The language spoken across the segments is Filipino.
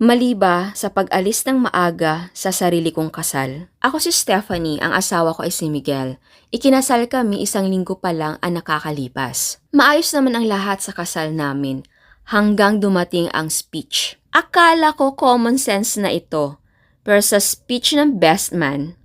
Mali ba sa pag-alis ng maaga sa sarili kong kasal? Ako si Stephanie, ang asawa ko ay si Miguel. Ikinasal kami 1 linggo pa lang ang nakakalipas. Maayos naman ang lahat sa kasal namin hanggang dumating ang speech. Akala ko common sense na ito, pero sa speech ng best man,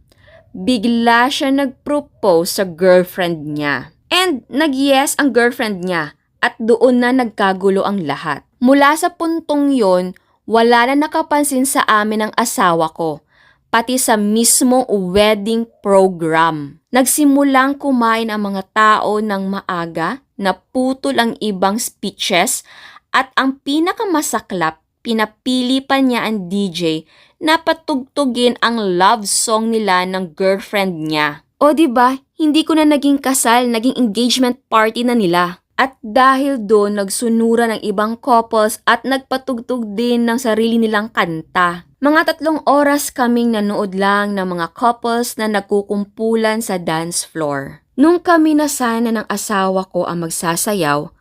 bigla siya nag-propose sa girlfriend niya. And nag-yes ang girlfriend niya at doon na nagkagulo ang lahat. Mula sa puntong yon, wala na nakapansin sa amin ang asawa ko, pati sa mismong wedding program. Nagsimulang kumain ang mga tao ng maaga, naputol ang ibang speeches, at ang pinakamasaklap, pinapili pa niya ang DJ na patugtugin ang love song nila ng girlfriend niya. O diba, hindi ko na naging kasal, naging engagement party na nila. At dahil doon, nagsunura ng ibang couples at nagpatugtog din ng sarili nilang kanta. Mga 3 oras kaming nanood lang ng mga couples na nagkukumpulan sa dance floor. Nung kami na sana ng asawa ko ang magsasayaw,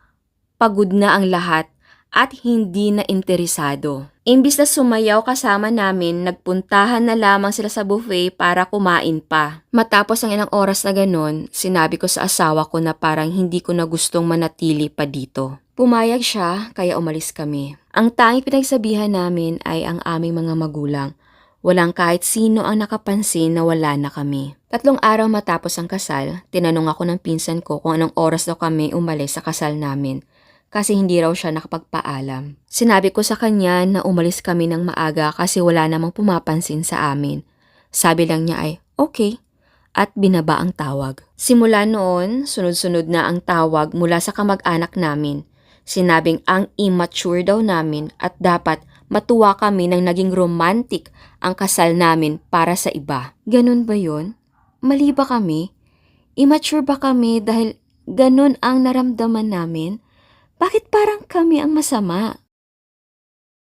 pagod na ang lahat at hindi na interesado. Imbis na sumayaw kasama namin, nagpuntahan na lamang sila sa buffet para kumain pa. Matapos ang ilang oras na ganun, sinabi ko sa asawa ko na parang hindi ko na gustong manatili pa dito. Pumayag siya, kaya umalis kami. Ang tanging pinagsabihan namin ay ang aming mga magulang. Walang kahit sino ang nakapansin na wala na kami. 3 araw matapos ang kasal, tinanong ako ng pinsan ko kung anong oras daw kami umalis sa kasal namin. Kasi hindi raw siya nakapagpaalam. Sinabi ko sa kanya na umalis kami ng maaga kasi wala namang pumapansin sa amin. Sabi lang niya ay, okay, at binaba ang tawag. Simula noon, sunod-sunod na ang tawag mula sa kamag-anak namin. Sinabing ang immature daw namin at dapat matuwa kami nang naging romantic ang kasal namin para sa iba. Ganun ba yun? Mali ba kami? Immature ba kami dahil ganun ang naramdaman namin? Bakit parang kami ang masama?